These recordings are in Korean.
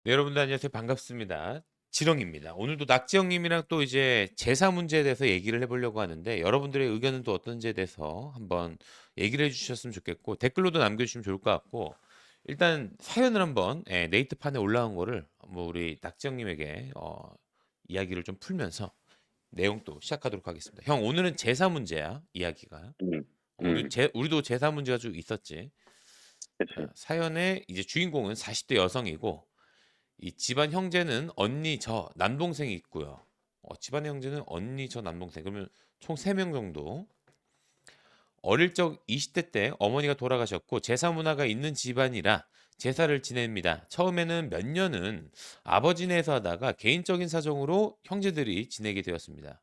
네, 여러분들 안녕하세요. 반갑습니다. 지렁입니다. 오늘도 낙지 형님이랑 또 이제 제사 문제에 대해서 얘기를 해보려고 하는데 여러분들의 의견은 또 어떤지에 대해서 한번 얘기를 해주셨으면 좋겠고 댓글로도 남겨주시면 좋을 것 같고 일단 사연을 한번 네이트판에 올라온 거를 뭐 우리 낙지 형님에게 이야기를 좀 풀면서 내용 또 시작하도록 하겠습니다. 형, 오늘은 제사 문제야, 이야기가. 음, 우리 음, 우리도 제사 문제가 좀 있었지. 그치. 사연의 이제 주인공은 40대 여성이고 이 집안 형제는 언니 저 남동생이 있고요. 집안 형제는 언니 저 남동생 그러면 총 3명 정도. 어릴 적 20대 때 어머니가 돌아가셨고 제사 문화가 있는 집안이라 제사를 지냅니다. 처음에는 몇 년은 아버지네에서 하다가 개인적인 사정으로 형제들이 지내게 되었습니다.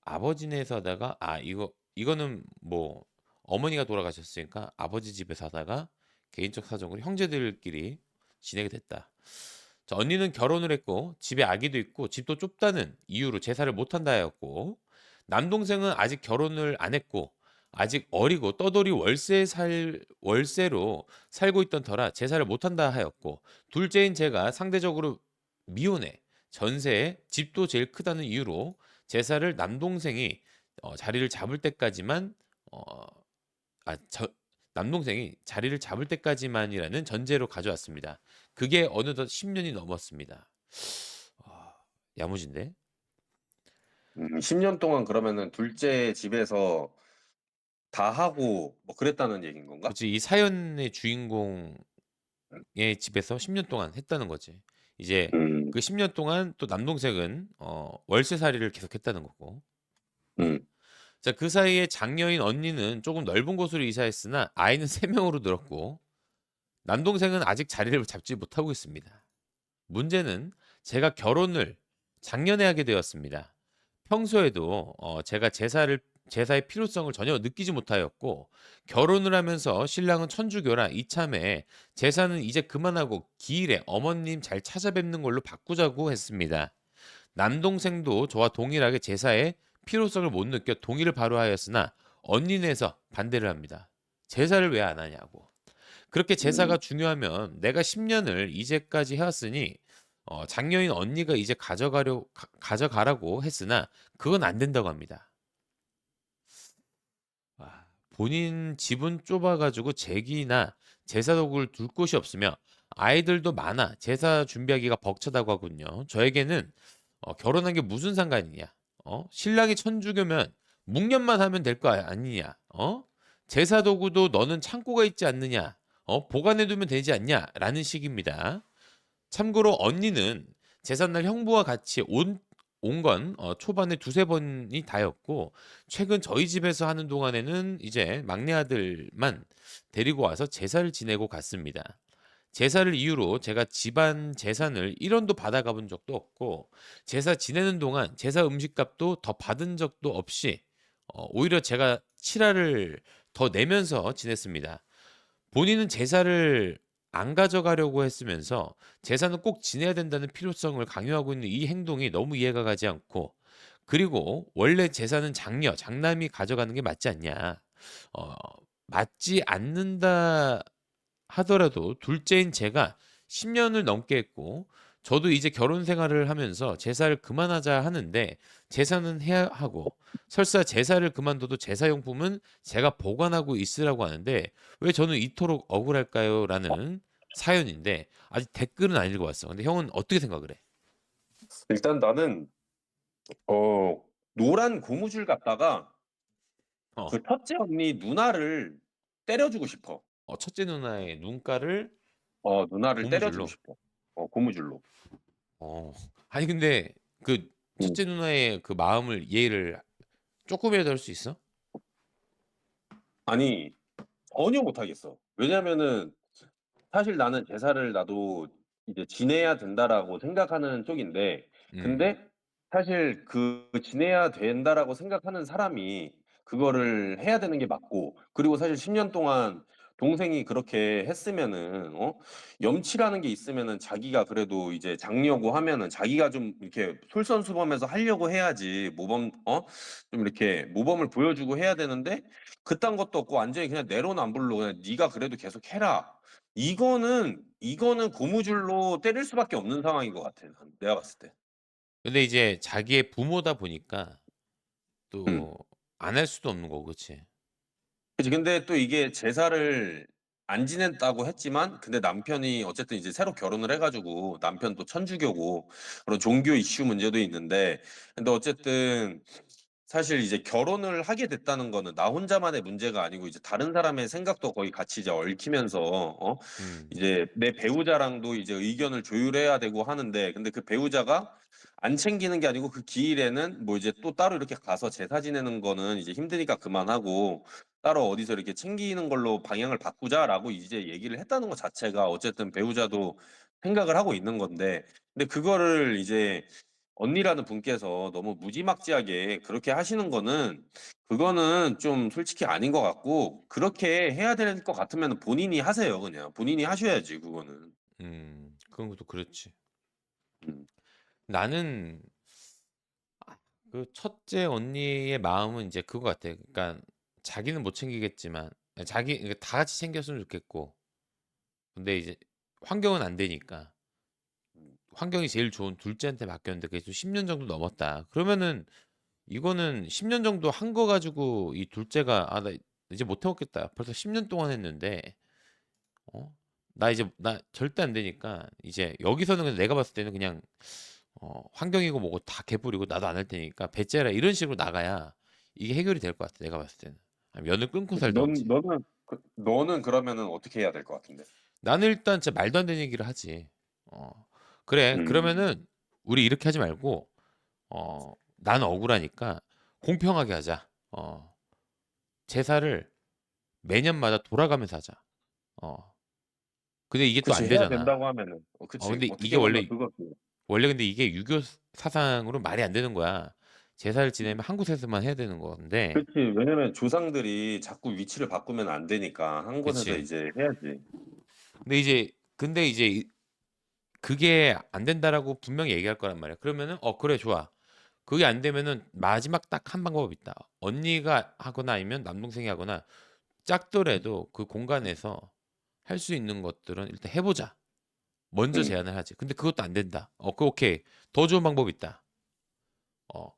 아버지네에서 하다가 이거는 뭐 어머니가 돌아가셨으니까 아버지 집에서 하다가 개인적 사정으로 형제들끼리 지내게 됐다. 자, 언니는 결혼을 했고 집에 아기도 있고 집도 좁다는 이유로 제사를 못한다 하였고 남동생은 아직 결혼을 안 했고 아직 어리고 떠돌이 월세로 살고 있던 터라 제사를 못한다 하였고 둘째인 제가 상대적으로 미혼에 전세에 집도 제일 크다는 이유로 제사를 남동생이 자리를 잡을 때까지만 어, 아, 저, 남동생이 자리를 잡을 때까지만이라는 전제로 가져왔습니다. 그게 어느덧 10년이 넘었습니다. 아, 야무진데? 10년 동안 그러면은 둘째 집에서 다 하고 뭐 그랬다는 얘기인 건가? 그렇지. 이 사연의 주인공의 집에서 10년 동안 했다는 거지. 이제 음, 그 10년 동안 또 남동생은 월세살이를 계속했다는 거고. 음, 자, 그 사이에 장녀인 언니는 조금 넓은 곳으로 이사했으나 아이는 3명으로 늘었고 남동생은 아직 자리를 잡지 못하고 있습니다. 문제는 제가 결혼을 작년에 하게 되었습니다. 평소에도 제가 제사의 필요성을 전혀 느끼지 못하였고 결혼을 하면서 신랑은 천주교라 이참에 제사는 이제 그만하고 기일에 어머님 잘 찾아뵙는 걸로 바꾸자고 했습니다. 남동생도 저와 동일하게 제사의 필요성을 못 느껴 동의를 바로 하였으나 언니네에서 반대를 합니다. 제사를 왜 안 하냐고. 그렇게 제사가 음, 중요하면 내가 10년을 이제까지 해왔으니 장녀인 언니가 이제 가져가라고 했으나 그건 안 된다고 합니다. 본인 집은 좁아가지고 제기나 제사 도구를 둘 곳이 없으며 아이들도 많아 제사 준비하기가 벅차다고 하군요. 저에게는 결혼한 게 무슨 상관이냐? 신랑이 천주교면 묵념만 하면 될 거 아니냐? 제사 도구도 너는 창고가 있지 않느냐? 보관해두면 되지 않냐? 라는 식입니다. 참고로 언니는 제삿날 형부와 같이 온 건 초반에 두세 번이 다였고 최근 저희 집에서 하는 동안에는 이제 막내 아들만 데리고 와서 제사를 지내고 갔습니다. 제사를 이유로 제가 집안 재산을 1원도 받아가 본 적도 없고 제사 지내는 동안 제사 음식값도 더 받은 적도 없이 오히려 제가 칠화를 더 내면서 지냈습니다. 본인은 제사를 안 가져가려고 했으면서 제사는 꼭 지내야 된다는 필요성을 강요하고 있는 이 행동이 너무 이해가 가지 않고 그리고 원래 제사는 장남이 가져가는 게 맞지 않냐. 어, 맞지 않는다 하더라도 둘째인 제가 10년을 넘게 했고 저도 이제 결혼 생활을 하면서 제사를 그만하자 하는데 제사는 해야 하고 설사 제사를 그만둬도 제사용품은 제가 보관하고 있으라고 하는데 왜 저는 이토록 억울할까요? 라는 사연인데 아직 댓글은 안 읽어봤어. 근데 형은 어떻게 생각을 해? 일단 나는 노란 고무줄 갖다가 어, 그 첫째 언니 누나를 때려주고 싶어. 첫째 누나의 눈가를 누나를 때려주고 고무줄로. 싶어. 고무줄로. 어, 아니 근데 그 음. 첫째 누나의 그 마음을 이해를 조금이라도 할 수 있어? 아니, 전혀 못하겠어. 왜냐면은 사실 나는 제사를 나도 이제 지내야 된다라고 생각하는 쪽인데, 음. 근데 사실 그 지내야 된다라고 생각하는 사람이 그거를 해야 되는 게 맞고, 그리고 사실 10년 동안 동생이 그렇게 했으면은, 염치라는 게 있으면은 자기가 그래도 이제 장녀고 하면은 자기가 좀 이렇게 솔선수범해서 하려고 해야지 좀 이렇게 모범을 보여주고 해야 되는데, 그딴 것도 없고 완전히 그냥 내로남불로 그냥 네가 그래도 계속 해라. 이거는 고무줄로 때릴 수밖에 없는 상황인 것 같아 난 내가 봤을 때. 근데 이제 자기의 부모다 보니까 음. 또 안 할 수도 없는 거고 그치? 그치. 근데 또 이게 제사를 안 지냈다고 했지만 근데 남편이 어쨌든 이제 새로 결혼을 해 가지고 남편도 천주교고 그런 종교 이슈 문제도 있는데 근데 어쨌든 사실 이제 결혼을 하게 됐다는 거는 나 혼자만의 문제가 아니고 이제 다른 사람의 생각도 거의 같이 이제 얽히면서 음. 이제 내 배우자랑도 이제 의견을 조율해야 되고 하는데 근데 그 배우자가 안 챙기는 게 아니고 그 기일에는 뭐 이제 또 따로 이렇게 가서 제사 지내는 거는 이제 힘드니까 그만하고 따로 어디서 이렇게 챙기는 걸로 방향을 바꾸자라고 이제 얘기를 했다는 것 자체가 어쨌든 배우자도 생각을 하고 있는 건데 근데 그거를 이제 언니라는 분께서 너무 무지막지하게 그렇게 하시는 거는 그거는 좀 솔직히 아닌 것 같고 그렇게 해야 될 것 같으면 본인이 하세요 그냥. 본인이 하셔야지 그거는. 그런 것도 그렇지. 음. 나는 그 첫째 언니의 마음은 이제 그거 같아. 그러니까 자기는 못 챙기겠지만 자기 그러니까 다 같이 챙겼으면 좋겠고 근데 이제 환경은 안 되니까 음. 환경이 제일 좋은 둘째한테 맡겼는데 그게 좀 10년 정도 넘었다. 그러면은 이거는 10년 정도 한 거 가지고 이 둘째가 '아 나 이제 못 해 먹겠다. 벌써 10년 동안 했는데 어 나 이제 나 절대 안 되니까 이제 여기서는 그냥 내가 봤을 때는 그냥 환경이고 뭐고 다 개뿔이고 나도 안 할 테니까 배째라 이런 식으로 나가야 이게 해결이 될 것 같아 내가 봤을 때는. 아니면 연을 끊고 그치. 넌 살든지. 너는 너는 그러면은 어떻게 해야 될 것 같은데? 나는 일단 진짜 말도 안 되는 얘기를 하지. 그래 음. 그러면은 우리 이렇게 하지 말고 나는 억울하니까 공평하게 하자. 제사를 매년마다 돌아가면서 하자. 어 근데 이게 또 그치. 안 해야 되잖아. 된다고 하면은. 그치. 근데 이게 어떻게 보면 원래 그거지. 근데 이게 유교 사상으로 말이 안 되는 거야. 제사를 지내면 한 곳에서만 해야 되는 건데 그치. 왜냐면 조상들이 자꾸 위치를 바꾸면 안 되니까 한 곳에서 그치. 이제 해야지. 근데 이제 그게 안 된다라고 분명히 얘기할 거란 말이야. 그러면은 그래 좋아. 그게 안 되면은 마지막 딱 한 방법 있다. 언니가 하거나 아니면 남동생이 하거나 작더라도 그 공간에서 할 수 있는 것들은 일단 해 보자. 먼저 음. 제안을 하지. 근데 그것도 안 된다. 그 오케이. 더 좋은 방법이 있다. 어,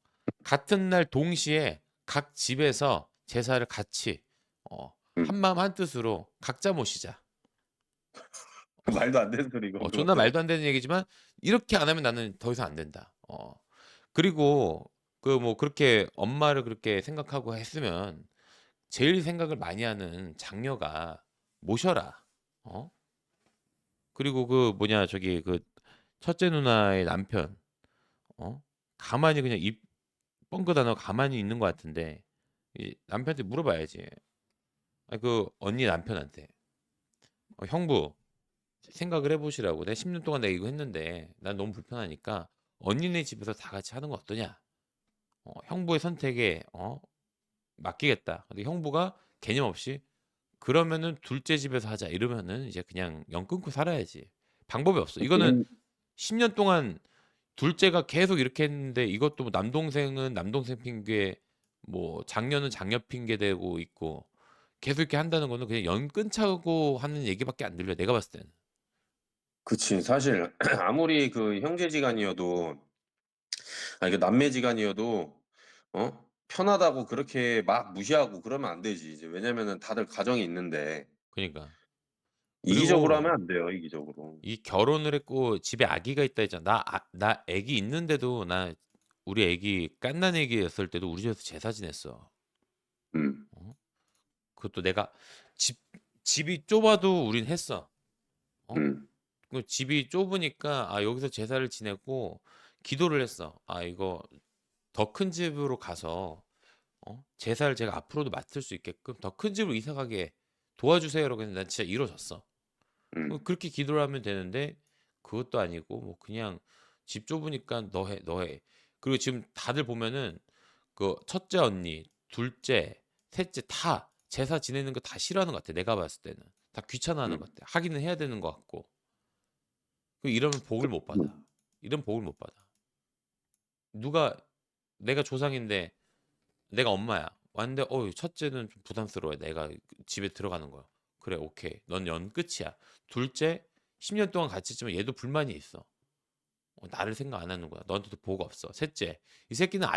같은 날 동시에 각 집에서 제사를 같이 음. 한마음 한뜻으로 각자 모시자. 말도 안 되는 소리고 존나 그것도. 말도 안 되는 얘기지만 이렇게 안 하면 나는 더 이상 안 된다. 그리고 그 뭐 그렇게 엄마를 그렇게 생각하고 했으면 제일 생각을 많이 하는 장녀가 모셔라. 어? 그리고 그 뭐냐 저기 그 첫째 누나의 남편 가만히 그냥 입 뻥긋 안 하고 가만히 있는 것 같은데 이 남편한테 물어봐야지. 아니 그 언니 남편한테 형부 생각을 해보시라고. 내가 10년 동안 내가 이거 했는데 난 너무 불편하니까 언니네 집에서 다 같이 하는 거 어떠냐? 형부의 선택에 맡기겠다. 근데 형부가 개념 없이 그러면은 둘째 집에서 하자 이러면은 이제 그냥 영 끊고 살아야지. 방법이 없어. 이거는 근 10년 동안 둘째가 계속 이렇게 했는데 이것도 뭐 남동생은 남동생 핑계 뭐 장녀는 장녀 핑계 대고 있고 계속 이렇게 한다는 거는 그냥 연 끊자고 하는 얘기밖에 안 들려 내가 봤을 때는. 그치. 사실 아무리 그 형제지간이어도 아니 그 남매지간이어도 편하다고 그렇게 막 무시하고 그러면 안 되지. 이제 왜냐면은 다들 가정이 있는데 그러니까. 이기적으로 하면 그리고 안 돼요, 이기적으로. 이 결혼을 했고 집에 아기가 있다 했잖아. 나 아기 있는데도 나 우리 아기 갓난 아기였을 때도 우리 집에서 제사 지냈어. 음. 어? 그것도 내가 집 집이 좁아도 우린 했어. 어? 음. 그 집이 좁으니까 여기서 제사를 지내고 기도를 했어. 이거 더 큰 집으로 가서 제사를 제가 앞으로도 맡을 수 있게끔 더 큰 집으로 이사 가게 도와주세요라고 했는데 난 진짜 이루어졌어. 음. 그렇게 기도를 하면 되는데 그것도 아니고 뭐 그냥 집 좁으니까 너 해, 너 해. 그리고 지금 다들 보면은 그 첫째 언니, 둘째, 셋째 다 제사 지내는 거 다 싫어하는 것 같아. 내가 봤을 때는 다 귀찮아하는 것 음. 같아. 하기는 해야 되는 것 같고. 이러면 복을 못 받아. 음. 이런 복을 못 받아. 누가 내가 조상인데 내가 엄마야. 왔는데 첫째는 좀 부담스러워. 내가 집에 들어가는 거야. 그래 오케이. 넌 연 끝이야. 둘째 10년 동안 같이 있지만 얘도 불만이 있어. 나를 생각 안 하는구나. 너한테도 보고 없어. 셋째 이 새끼는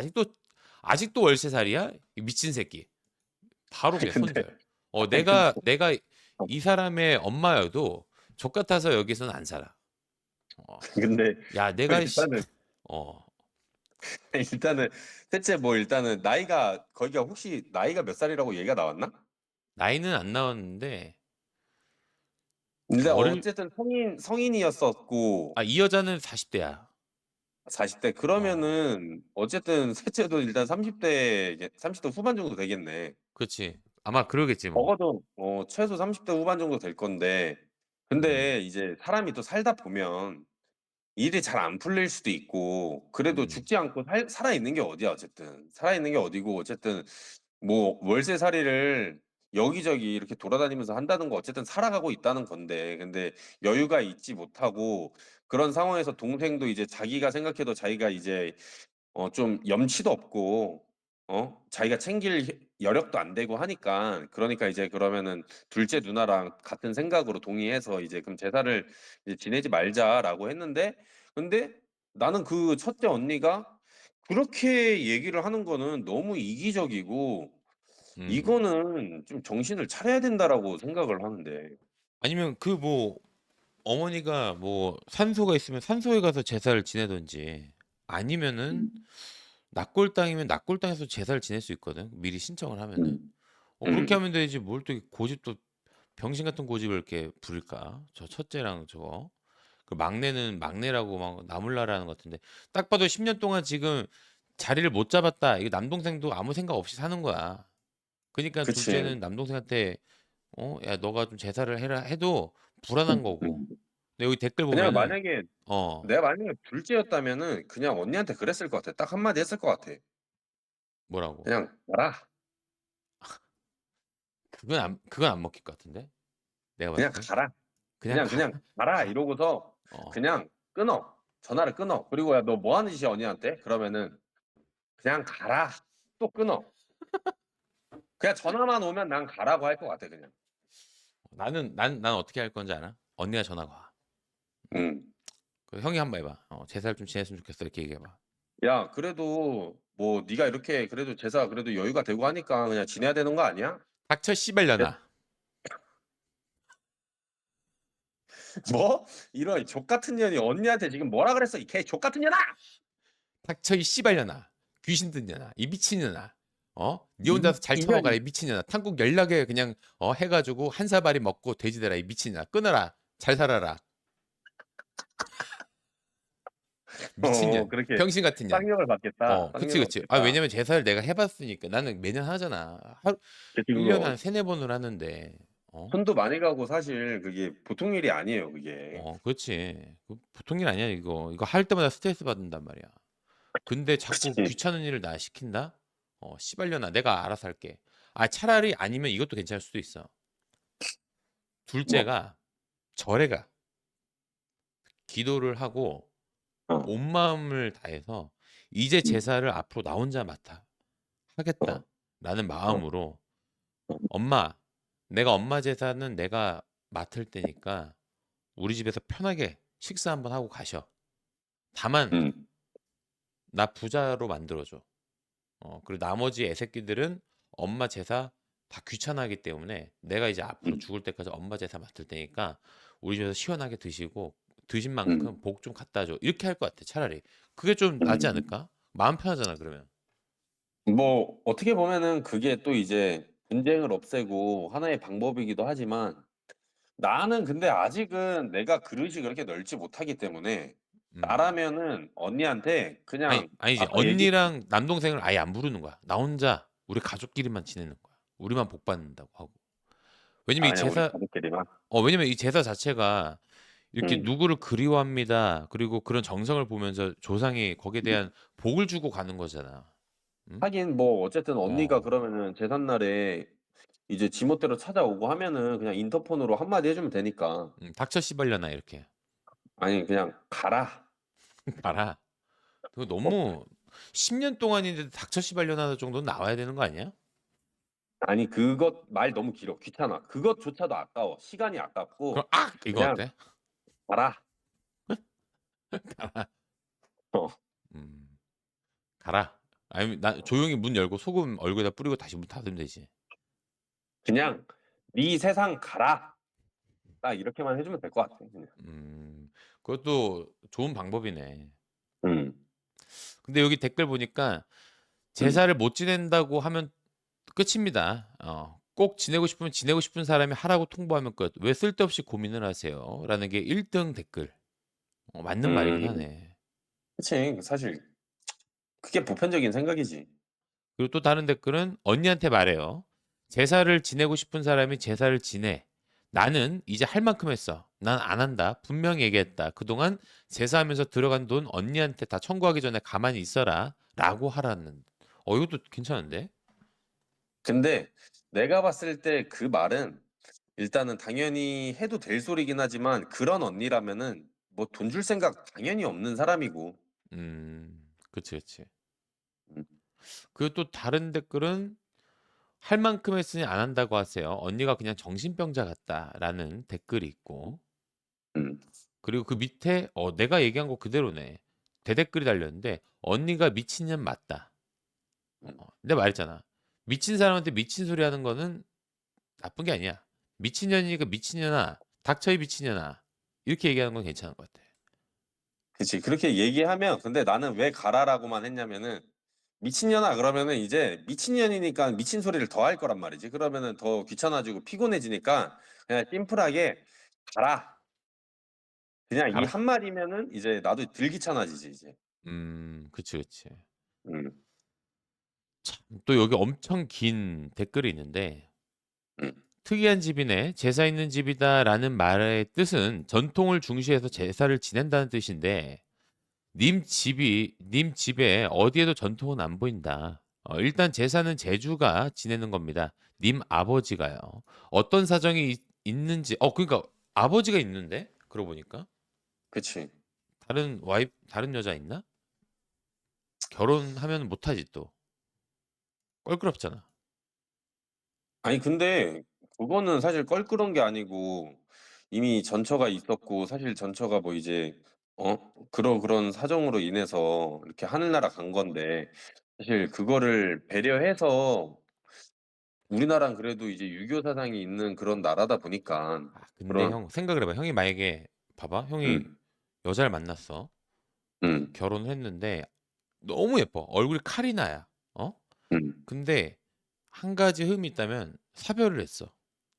아직도 월세살이야? 이 미친 새끼. 바로 그냥 근데 손절. 아니 근데 내가 어 이 사람의 엄마여도 족 같아서 여기서는 안 살아. 어. 근데 야 내가 일단은 어 일단은 셋째 뭐 일단은 나이가 거기가 혹시 나이가 몇 살이라고 얘기가 나왔나? 나이는 안 나왔는데 근데 어릴 어쨌든 성인이었었고 이 여자는 40대야. 40대 어. 그러면은 어쨌든 셋째도 일단 30대 이제 30대 후반 정도 되겠네. 그렇지. 아마 그러겠지 뭐. 적어도 최소 30대 후반 정도 될 건데 음. 근데 이제 사람이 또 살다 보면 일이 잘 안 풀릴 수도 있고 그래도 음. 죽지 않고 살아 있는 게 어디야 어쨌든. 살아 있는 게 어디고 어쨌든 뭐 월세살이를 여기저기 이렇게 돌아다니면서 한다는 거 어쨌든 살아가고 있다는 건데 근데 여유가 있지 못하고 그런 상황에서 동생도 이제 자기가 생각해도 자기가 이제 좀 염치도 없고 자기가 챙길 여력도 안 되고 하니까 그러니까 이제 그러면은 둘째 누나랑 같은 생각으로 동의해서 이제 "그럼 제사를 이제 지내지 말자."라고 했는데 근데 나는 그 첫째 언니가 그렇게 얘기를 하는 거는 너무 이기적이고 음. 이거는 좀 '정신을 차려야 된다.'라고 생각을 하는데. 아니면 그 뭐 어머니가 뭐 산소가 있으면 산소에 가서 제사를 지내든지 아니면은 음. 납골 땅이면 납골 땅에서 제사를 지낼 수 있거든. 미리 신청을 하면은. 음. 그렇게 음. 하면 되지. 뭘 또 고집도 병신 같은 고집을 이렇게 부릴까? 저 첫째랑 저거. 그 막내는 막내라고 막 나몰라라는 것 같은데 딱 봐도 10년 동안 지금 자리를 못 잡았다. 이거 남동생도 아무 생각 없이 사는 거야. 그러니까 그치. 둘째는 남동생한테 야 너가 좀 제사를 해라 해도 불안한 거고. 음. 근데 여기 댓글 그냥 보면은 만약에 어 내가 만약에 둘째였다면은 그냥 언니한테 그랬을 것 같아. 딱 한마디 했을 것 같아. 뭐라고? 그냥 "가라. 그건 안 먹힐 것 같은데. 내가 그냥 봤을 때. 가라. 그냥 그냥 가라." 가. 이러고서 어. 그냥 끊어. 전화를 끊어. 그리고 "야 너 뭐 하는 짓이야 언니한테?" 그러면은 "그냥 가라." 또 끊어. 그냥 전화만 오면 난 가라고 할 것 같아 그냥. 난 어떻게 할 건지 알아? 언니가 전화가 와. 음. 음. 그 형이 한번 해 봐. "제사를 좀 지냈으면 좋겠어." 이렇게 얘기해 봐. "야 그래도 뭐 네가 이렇게 그래도 제사 그래도 여유가 되고 하니까 그냥 지내야 되는 거 아니야?" 닥쳐 예 씨발년아. 뭐? 이런 족 같은 년이 언니한테 지금 뭐라 그랬어 이 개 족 같은 년아! 닥쳐 이 씨발년아. 귀신 든년아. 이 미친년아. 니 이 혼자서 잘 처먹어라 이년 이 미친년아. 탄국 연락에 그냥 해 가지고 한 사발이 먹고 돼지 되라 이 미친년아. 끊어라. 잘 살아라. 미친년. 그렇게 병신 같은 년. 쌍욕을 받겠다. 그치, 쌍욕을 그치. 받겠다. 왜냐면 제사를 내가 해 봤으니까. 나는 매년 하잖아. 1 년에 그리고 한 3-4 번을 하는데. 손도 많이 가고 사실 그게 보통 일이 아니에요 그게. 그렇지. 그 보통 일 아니야 이거. 이거 할 때마다 스트레스 받는단 말이야. 근데 자꾸 그치. 귀찮은 일을 나 시킨다? 씨발년아 내가 알아서 할게. 차라리 아니면 이것도 괜찮을 수도 있어. 뭐. 둘째가 절에 가. 기도를 하고 어. 온 마음을 다해서 '이제 음. 제사를 앞으로 나 혼자 맡아 어. 하겠다.'라는 어. 마음으로 어. "엄마, 내가 엄마 제사는 내가 맡을 테니까 우리 집에서 편하게 식사 한번 하고 가셔. 다만 음. 나 부자로 만들어 줘. 그리고 나머지 애새끼들은 엄마 제사 다 귀찮아하기 때문에 내가 이제 앞으로 음. 죽을 때까지 엄마 제사 맡을 테니까 우리 집에서 시원하게 드시고 드신 만큼 음. 복 좀 갖다 줘." 이렇게 할 것 같아 차라리. 그게 좀 낫지 음. 않을까? 마음 편하잖아 그러면. 뭐 어떻게 보면은 그게 또 이제 분쟁을 없애고 하나의 방법이기도 하지만 나는 근데 아직은 내가 그릇이 그렇게 넓지 못하기 때문에 음. 나라면은 언니한테 그냥 아니지. 아까 얘기 언니랑 남동생을 아예 안 부르는 거야. 나 혼자 우리 가족끼리만 지내는 거야. 우리만 복 받는다고 하고. 왜냐면 이 그냥 우리 제사 가족끼리만. 왜냐면 이 제사 자체가 이렇게 음. 누구를 그리워합니다. 그리고 그런 정성을 보면서 조상이 거기에 대한 복을 주고 가는 거잖아. 음? 하긴 뭐 어쨌든 언니가 어. 그러면은 제삿날에 이제 지멋대로 찾아오고 하면은 그냥 인터폰으로 한마디 해 주면 되니까. 닥쳐 씨발려나 이렇게. 아니 그냥 "가라." 가라. 그거 어 너무 10년 동안인데 닥쳐 씨발려나 정도는 나와야 되는 거 아니야? 아니 그것 말 너무 길어. 귀찮아. 그것조차도 아까워. 시간이 그럼 아깝고 "악!" 이거 그냥 어때? 가라. "가라." 어. 음. "가라." 아니면 나 조용히 문 열고 소금 얼굴에다 뿌리고 다시 문 닫으면 되지. 그냥 "네 세상 가라." 딱 이렇게만 해 주면 될 것 같아 그냥. 음. 그것도 좋은 방법이네. 음. 근데 여기 댓글 보니까 음. 제사를 못 지낸다고 하면 끝입니다. 꼭 지내고 싶으면 지내고 싶은 사람이 하라고 통보하면 끝. 왜 쓸데없이 고민을 하세요? 라는 게 1등 댓글. 맞는 말이긴 음. 하네. 그치. 사실 그게 보편적인 생각이지. 그리고 또 다른 댓글은 언니한테 말해요. 제사를 지내고 싶은 사람이 제사를 지내. 나는 이제 할 만큼 했어. 난 안 한다. 분명히 얘기했다. 그동안 제사하면서 들어간 돈 언니한테 다 청구하기 전에 가만히 있어라. 라고 하라는. 이것도 괜찮은데? 근데 내가 봤을 때 그 말은 일단은 당연히 해도 될 소리긴 하지만 그런 언니라면은 뭐 돈 줄 생각 당연히 없는 사람이고. 그치, 그치. 음. 그리고 또 다른 댓글은 할 만큼 했으니 안 한다고 하세요. 언니가 그냥 정신병자 같다라는 댓글이 있고. 음. 그리고 그 밑에 내가 얘기한 거 그대로네. 대댓글이 달렸는데 언니가 미친년 맞다. 음. 내가 말했잖아. 미친 사람한테 미친 소리 하는 거는 나쁜 게 아니야. 미친년이니까 미친년아, 닥쳐 이 미친년아. 이렇게 얘기하는 건 괜찮은 것 같아. 그치. 그렇게 얘기하면 근데 나는 왜 가라라고만 했냐면은 미친년아 그러면은 이제 미친년이니까 미친 소리를 더 할 거란 말이지. 그러면은 더 귀찮아지고 피곤해지니까 그냥 심플하게 가라. 그냥 이 가라. 한마디면은 이제 나도 덜 귀찮아지지 이제. 그치, 그치. 음. 참, 또 여기 엄청 긴 댓글이 있는데 음. 특이한 집이네. 제사 있는 집이다라는 말의 뜻은 전통을 중시해서 제사를 지낸다는 뜻인데 님 집에 어디에도 전통은 안 보인다. 일단 제사는 제주가 지내는 겁니다. 님 아버지가요. 어떤 사정이 있는지 그러니까 아버지가 있는데? 그러고 보니까 그치. 다른 여자 있나? 결혼하면 못 하지 또. 껄끄럽잖아. 아니 근데 그거는 사실 껄끄러운 게 아니고 이미 전처가 있었고 사실 전처가 뭐 이제 그런 사정으로 인해서 이렇게 하늘나라 간 건데 사실 그거를 배려해서 우리나라는 그래도 이제 유교 사상이 있는 그런 나라다 보니까 근데 그런 형 생각을 해 봐. 형이 만약에 봐봐. 형이 음. 여자를 만났어. 음. 결혼을 했는데 너무 예뻐. 얼굴이 칼이 나야. 음. 근데 한 가지 흠이 있다면 사별을 했어.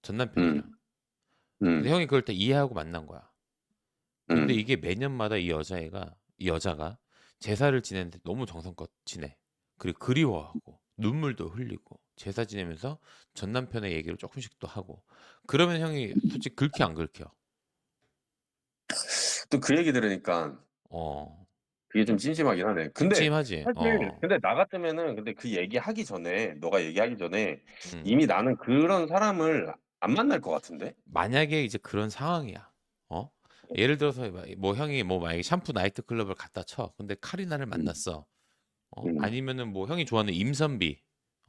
전 남편이랑. 음. 근데 음. 형이 그걸 다 이해하고 만난 거야. 근데 음. 이게 매년마다 이 여자가 제사를 지내는데 너무 정성껏 지내. 그리고 그리워하고 눈물도 흘리고 제사 지내면서 전 남편의 얘기를 조금씩 또 하고. 그러면 형이 솔직히 긁혀 안 긁혀? 또 그 얘기 들으니까 어. 그게 좀 찜찜하긴 하네. 근데 찜찜하지. 사실 근데 나 같으면은 근데 그 얘기하기 전에 너가 얘기하기 전에 음. 이미 나는 그런 사람을 안 만날 것 같은데? 만약에 이제 그런 상황이야. 어? 예를 들어서 뭐 형이 뭐 만약에 샴푸 나이트 클럽을 갔다 쳐. 근데 카리나를 음. 만났어. 음. 아니면은 뭐 형이 좋아하는 임선비.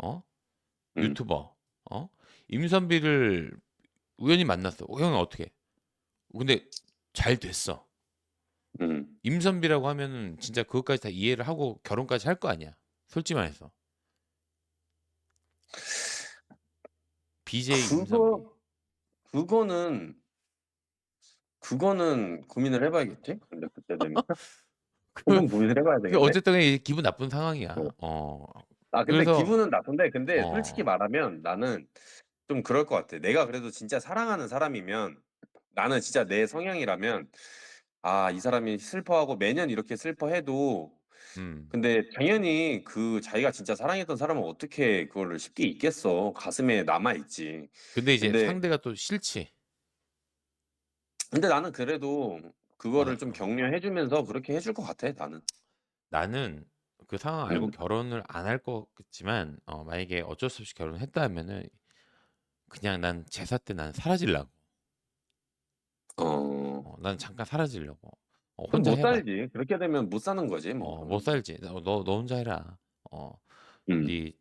어? 음. 유튜버. 어? 임선비를 우연히 만났어. 형은 어떻게 해? 근데 잘 됐어. 음. 임선비라고 하면은 진짜 그것까지 다 이해를 하고 결혼까지 할 거 아니야. 솔직히 말해서. BJ 임선비. 그거 그거는 그거는 고민을 해 봐야겠지? 근데 그때 되면. 그 그건 고민을 해 봐야 그게 되겠네. 어쨌든 간에 기분 나쁜 어. 상황이야. 아 근데 그래서 기분은 나쁜데 근데 솔직히 어, 말하면 나는 좀 그럴 것 같아. 내가 그래도 진짜 사랑하는 사람이면 나는 진짜 내 성향이라면 이 사람이 슬퍼하고 매년 이렇게 슬퍼해도 음. 근데 당연히 그 자기가 진짜 사랑했던 사람은 어떻게 그거를 쉽게 잊겠어. 가슴에 남아 있지. 근데 이제 근데 상대가 또 싫지. 나는 그래도 어, 그거를 좀 격려해 주면서 그렇게 해줄 것 같아 나는. 나는 그 상황 알고 음. 결혼을 안 할 거겠지만 만약에 어쩔 수 없이 결혼을 했다 하면은 그냥 난 제사 때 난 사라질라고. 어. 난 잠깐 사라지려고. 그럼 혼자 못 해봐. 살지. 그렇게 되면 못 사는 거지 뭐 못 그러면. 살지. 너 혼자 해라. 어, 음. 네.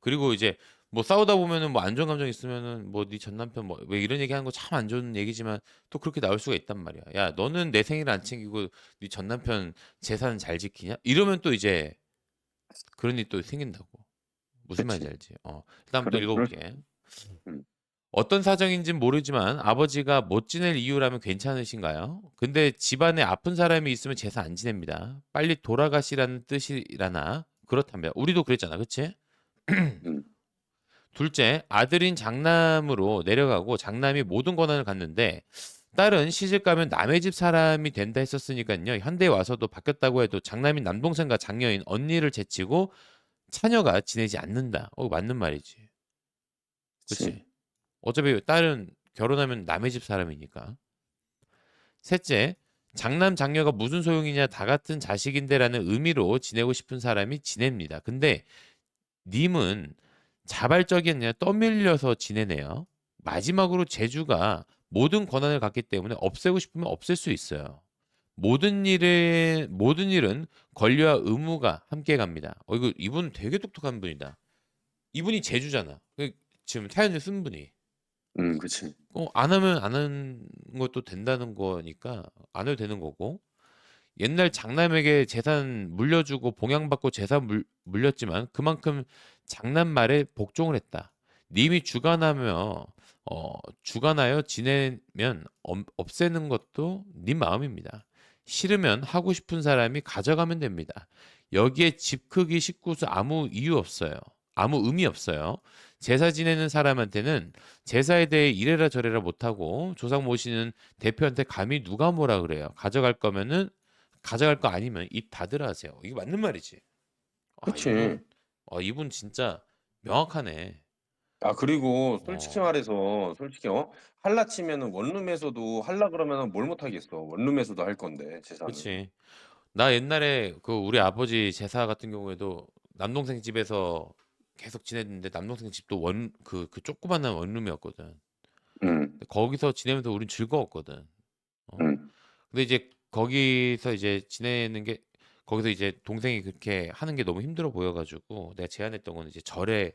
그리고 이제 뭐 싸우다 보면은 뭐 안 좋은 감정 있으면은 뭐 "네 전 남편 뭐" 왜 이런 얘기하는 거 참 안 좋은 얘기지만 또 그렇게 나올 수가 있단 말이야. "야 너는 내 생일 안 챙기고 네 전 남편 재산 잘 지키냐?" 이러면 또 이제 그런 일이 또 생긴다고. 무슨 말인지 그치. 알지? 그다음 또 읽어 그럴 볼게. 음. "어떤 사정인진 모르지만 아버지가 못 지낼 이유라면 괜찮으신가요? 근데 집안에 아픈 사람이 있으면 제사 안 지냅니다. 빨리 돌아가시라는 뜻이라나 그렇다며." 우리도 그랬잖아. 그치? 음. 둘째, 아들인 장남으로 내려가고 장남이 모든 권한을 갖는데 딸은 시집 가면 남의 집 사람이 된다 했었으니까요. 현대에 와서도 바뀌었다고 해도 장남인 남동생과 장녀인 언니를 제치고 차녀가 지내지 않는다. 맞는 말이지. 그치. 그치? 어차피 딸은 결혼하면 남의 집 사람이니까. 셋째, 장남 장녀가 무슨 소용이냐 다 같은 자식인데라는 의미로 지내고 싶은 사람이 지냅니다. 근데 님은 자발적이 아니라 떠밀려서 지내네요. 마지막으로 제주가 모든 권한을 갖기 때문에 없애고 싶으면 없앨 수 있어요. 모든 일은 권리와 의무가 함께 갑니다. 이거 이분 되게 똑똑한 분이다. 이분이 제주잖아. 지금 타연을 쓴 분이. 그치. 안 하면 안 하는 것도 된다는 거니까 안 해도 되는 거고. 옛날 장남에게 재산 물려주고 봉양받고 재산 물렸지만 그만큼 장남 말에 복종을 했다. 님이 주관하여 지내면 없애는 것도 님 마음입니다. 싫으면 하고 싶은 사람이 가져가면 됩니다. 여기에 집 크기 식구수 아무 이유 없어요. 아무 의미 없어요. 제사 지내는 사람한테는 제사에 대해 이래라 저래라 못하고 조상 모시는 대표한테 감히 누가 뭐라 그래요. 가져갈 거 아니면 입 닫으라 하세요. 이게 맞는 말이지. 아, 그치. 이분 진짜 명확하네. 그리고 솔직히 어, 말해서 솔직히 할라 치면은 원룸에서도 할라 그러면은 뭘 못 하겠어. 원룸에서도 할 건데 제사는. 그치. 나 옛날에 그 우리 아버지 제사 같은 경우에도 남동생 집에서 계속 지냈는데 남동생 집도 그 조그만한 원룸이었거든. 음. 근데 거기서 지내면서 우린 즐거웠거든. 어? 음. 근데 이제 거기서 이제 지내는 게 거기서 이제 동생이 그렇게 하는 게 너무 힘들어 보여가지고 내가 제안했던 건 이제 절에서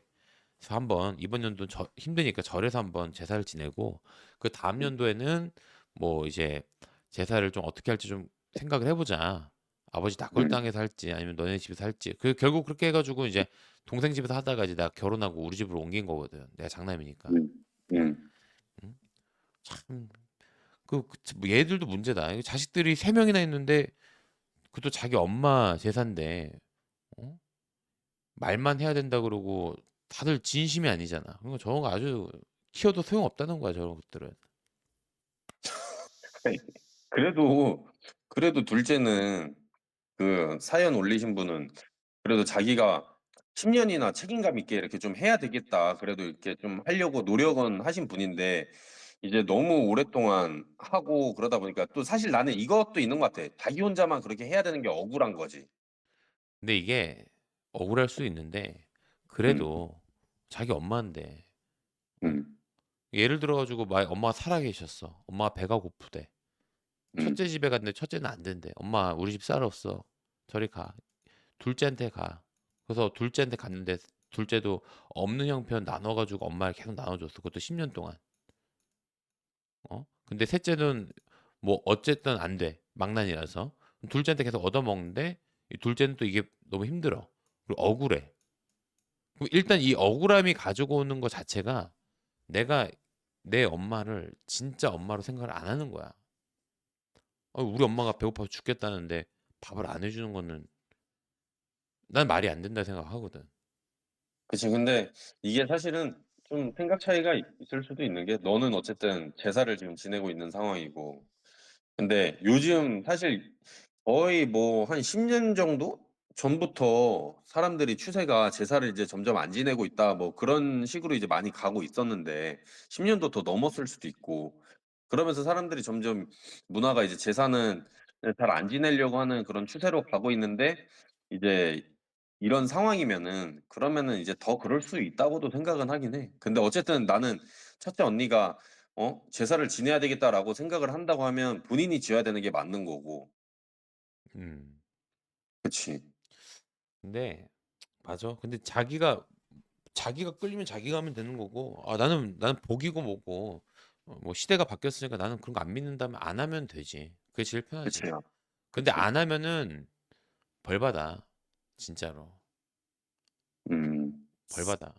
한번 이번 연도 힘드니까 절에서 한번 제사를 지내고 그 다음 음. 연도에는 뭐 이제 제사를 좀 어떻게 할지 좀 생각을 해보자. 아버지 음. 닭골당에서 할지 아니면 너네 집에서 할지. 결국 그렇게 해가지고 이제 동생 집에서 하다가 이제 나 결혼하고 우리 집으로 옮긴 거거든. 내가 장남이니까. 음. 음. 응? 참 뭐 얘들도 문제다. 자식들이 세 명이나 있는데 그것도 자기 엄마 제사인데 어? 말만 해야 된다 그러고 다들 진심이 아니잖아. 그러니까 저런 거 아주 키워도 소용없다는 거야 저런 것들은. 그래도 그래도 둘째는 그 사연 올리신 분은 그래도 자기가 10 년이나 책임감 있게 이렇게 좀 해야 되겠다. 그래도 이렇게 좀 하려고 노력은 하신 분인데 이제 너무 오랫동안 하고 그러다 보니까 또 사실 나는 이것도 있는 것 같아. 자기 혼자만 그렇게 해야 되는 게 억울한 거지. 근데 이게 억울할 수 있는데 음. 그래도 자기 엄마인데 음. 예를 들어 가지고 엄마가 살아 계셨어. 엄마가 배가 고프대. 첫째 음. 집에 갔는데 첫째는 안 된대. "엄마 우리 집 쌀 없어. 저리 가. 둘째한테 가." 그래서 둘째한테 갔는데 둘째도 없는 형편 나눠 가지고 엄마를 계속 나눠 줬어. 그것도 10년 동안. 근데 셋째는 뭐 어쨌든 안 돼. 망난이라서. 둘째한테 계속 얻어먹는데 이 둘째는 또 이게 너무 힘들어. 그리고 억울해. 그럼 일단 이 억울함이 가지고 오는 거 자체가 내가 내 엄마를 진짜 엄마로 생각을 안 하는 거야. 우리 엄마가 배고파서 죽겠다는데 밥을 안 해주는 거는 난 말이 안 된다 생각하거든. 그치. 근데 이게 사실은 좀 생각 차이가 있을 수도 있는 게 너는 어쨌든 제사를 지금 지내고 있는 상황이고 근데 요즘 사실 거의 뭐 한 10년 정도 전부터 사람들이 추세가 제사를 이제 점점 안 지내고 있다 뭐 그런 식으로 이제 많이 가고 있었는데 10 년도 더 넘었을 수도 있고 그러면서 사람들이 점점 문화가 이제 제사는 잘 안 지내려고 하는 그런 추세로 가고 있는데 이제 이런 상황이면은 그러면은 이제 더 그럴 수 있다고도 생각은 하긴 해. 근데 어쨌든 나는 첫째 언니가 '제사를 지내야 되겠다.'라고 생각을 한다고 하면 본인이 지어야 되는 게 맞는 거고. 음. 그치. 근데 맞아. 근데 자기가 자기가 끌리면 자기가 하면 되는 거고 나는 복이고 뭐고 뭐 시대가 바뀌었으니까 나는 그런 거 안 믿는다면 안 하면 되지. 그게 제일 편하지. 그치요. 근데 그치. 안 하면은 벌 받아. 진짜로. 음. 벌 받아.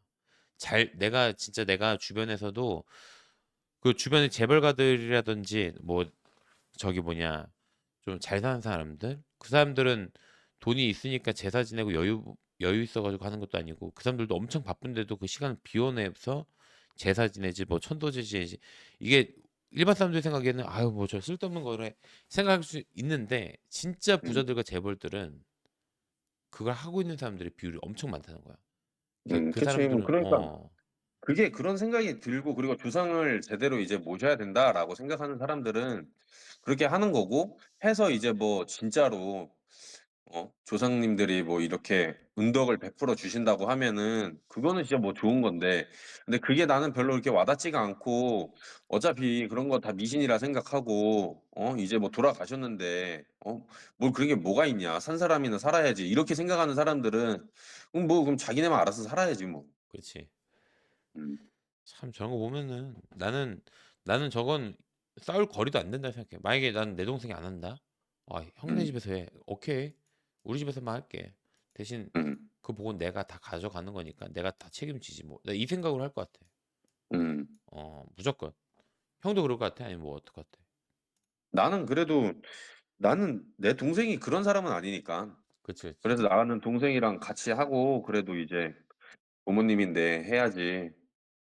내가 진짜 내가 주변에서도 그 주변에 재벌가들이라든지 뭐 저기 뭐냐 좀 잘 사는 사람들 그 사람들은 돈이 있으니까 제사 지내고 여유 있어가지고 하는 것도 아니고 그 사람들도 엄청 바쁜데도 그 시간을 비워내서 제사 지내지 뭐 천도제 지내지 이게 일반 사람들 생각에는 아유 뭐 저 쓸데없는 거래 생각할 수 있는데 진짜 음. 부자들과 재벌들은 그걸 하고 있는 사람들의 비율이 엄청 많다는 거야. 그 그치. 뭐 사람들은 그러니까 그게 그런 생각이 들고 그리고 '조상을 제대로 이제 모셔야 된다.'라고 생각하는 사람들은 그렇게 하는 거고 해서 이제 뭐 진짜로 조상님들이 뭐 이렇게 은덕을 베풀어 주신다고 하면은 그거는 진짜 뭐 좋은 건데 근데 그게 나는 별로 이렇게 와닿지가 않고 어차피 그런 거 다 미신이라 생각하고 이제 뭐 돌아가셨는데 '뭘 그런 게 뭐가 있냐. 산 사람이나 살아야지.' 이렇게 생각하는 사람들은 뭐 그럼 자기네만 알아서 살아야지 뭐. 그렇지. 음. 참 저런 거 보면은 나는 저건 싸울 거리도 안 된다 생각해. 만약에 난 내 동생이 안 한다. 아, 형네 음. 집에서 해. 오케이. 우리 집에서만 할게. 대신 음. 그 복은 내가 다 가져가는 거니까 내가 다 책임지지 뭐. 나 이 생각으로 할 것 같아. 음. 무조건. 형도 그럴 것 같아? 아니면 뭐 어떨 것 같아? 나는 그래도 나는 내 동생이 그런 사람은 아니니까. 그치, 그치. 그래서 나는 동생이랑 같이 하고 그래도 이제 부모님인데 해야지.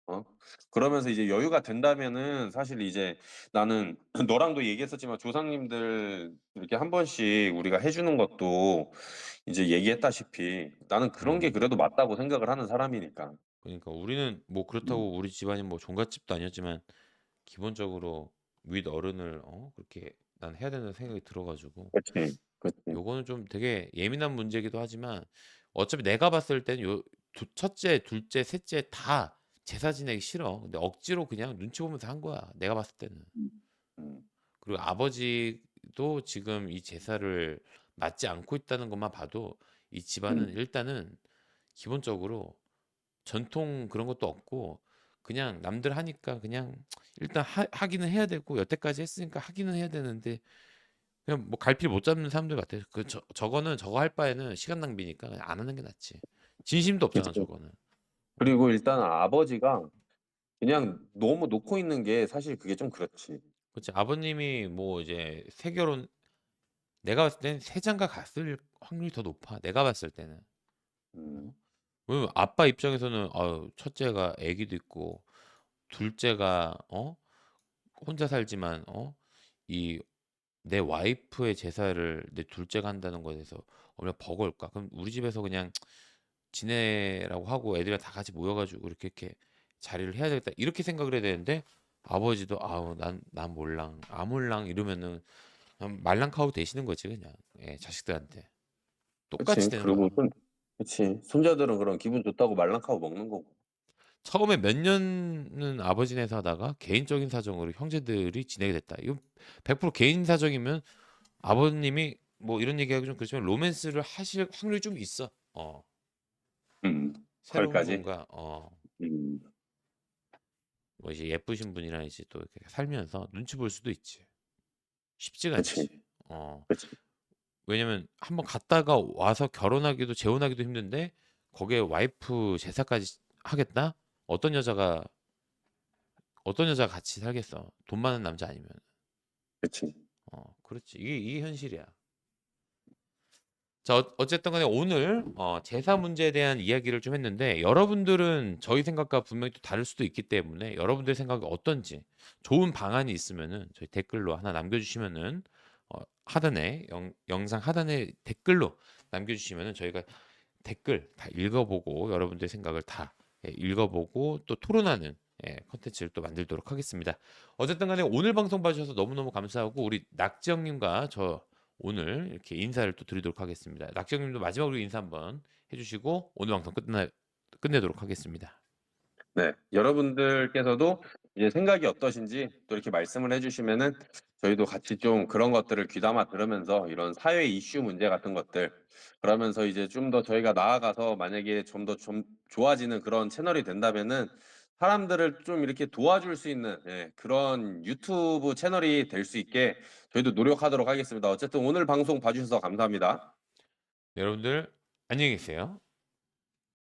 어? 그러면서 이제 여유가 된다면은 사실 이제 나는 너랑도 얘기했었지만 조상님들 이렇게 한 번씩 우리가 해 주는 것도 이제 얘기했다시피 나는 그런 게 음. 그래도 맞다고 생각을 하는 사람이니까. 그러니까 우리는 뭐 음. 그렇다고 우리 집안이 뭐 종갓집도 아니었지만 기본적으로 윗 어른을 그렇게 난 해야 된다는 생각이 들어 가지고 그치. 그치. 요거는 좀 되게 예민한 문제이기도 하지만 어차피 내가 봤을 때는 첫째, 둘째, 셋째 다 제사 지내기 싫어. 근데 억지로 그냥 눈치 보면서 한 거야. 내가 봤을 때는. 음. 음. 그리고 아버지도 지금 이 제사를 맞지 않고 있다는 것만 봐도 이 집안은 음. 일단은 기본적으로 전통 그런 것도 없고 그냥 남들 하니까 그냥 일단 하기는 해야 되고 여태까지 했으니까 하기는 해야 되는데 그냥 뭐 갈피 못 잡는 사람들 같아요. 저거는 저거 할 바에는 시간 낭비니까 그냥 안 하는 게 낫지. 진심도 없잖아, 그치. 저거는. 어. 그리고 일단 아버지가 그냥 너무 놓고 있는 게 사실 그게 좀 그렇지. 그치. 아버님이 뭐 이제 새 결혼 내가 봤을 땐 새 장가 갔을 확률이 더 높아. 내가 봤을 때는. 음. 어? 왜냐면 아빠 입장에서는 아유, 첫째가 아기도 있고 둘째가 혼자 살지만 이 내 와이프의 제사를 내 둘째가 한다는 거에 대해서 얼마나 버거울까. 그럼 우리 집에서 그냥 지내라고 하고 애들이랑 다 같이 모여가지고 이렇게 자리를 해야 되겠다 이렇게 생각을 해야 되는데 아버지도 아우 난 몰랑 아몰랑 이러면은 그냥 말랑카우 되시는 거지 그냥 자식들한테 똑같이 그치. 되는 그리고 거야. 그치. 손자들은 그럼 기분 좋다고 말랑하고 먹는 거고. 처음에 몇 년은 아버지네서 하다가 개인적인 사정으로 형제들이 지내게 됐다. 이거 100% 개인 사정이면 아버님이 뭐 이런 얘기하기 좀 그렇지만 로맨스를 하실 확률이 좀 있어. 음. 새로운 거기까지? 분과 음. 뭐 이제 예쁘신 분이랑 이제 또 이렇게 살면서 눈치 볼 수도 있지. 쉽지가 그치. 않지. 어. 그치. 왜냐면 한번 갔다가 와서 결혼하기도 재혼하기도 힘든데 거기에 와이프 제사까지 하겠다? 어떤 여자가 어떤 여자가 같이 살겠어? 돈 많은 남자 아니면. 그치. 그렇지. 이게 현실이야. 자, 어쨌든 간에 오늘 제사 문제에 대한 이야기를 좀 했는데 여러분들은 저희 생각과 분명히 또 다를 수도 있기 때문에 여러분들 생각이 어떤지 좋은 방안이 있으면은 저희 댓글로 하나 남겨주시면은 하단에 영상 하단에 댓글로 남겨주시면은 저희가 댓글 다 읽어보고 여러분들의 생각을 다 읽어보고 또 토론하는 컨텐츠를 또 만들도록 하겠습니다. 어쨌든 간에 오늘 방송 봐주셔서 너무너무 감사하고 우리 낙지형님과 저 오늘 이렇게 인사를 또 드리도록 하겠습니다. 낙지형님도 마지막으로 인사 한번 해주시고 오늘 방송 끝내도록 하겠습니다. 네. 여러분들께서도 이제 생각이 어떠신지 또 이렇게 말씀을 해 주시면은 저희도 같이 좀 그런 것들을 귀담아 들으면서 이런 사회 이슈 문제 같은 것들 그러면서 이제 좀 더 저희가 나아가서 만약에 좀 좋아지는 그런 채널이 된다면은 사람들을 좀 이렇게 도와줄 수 있는 예 그런 유튜브 채널이 될 수 있게 저희도 노력하도록 하겠습니다. 어쨌든 오늘 방송 봐 주셔서 감사합니다. 여러분들 안녕히 계세요.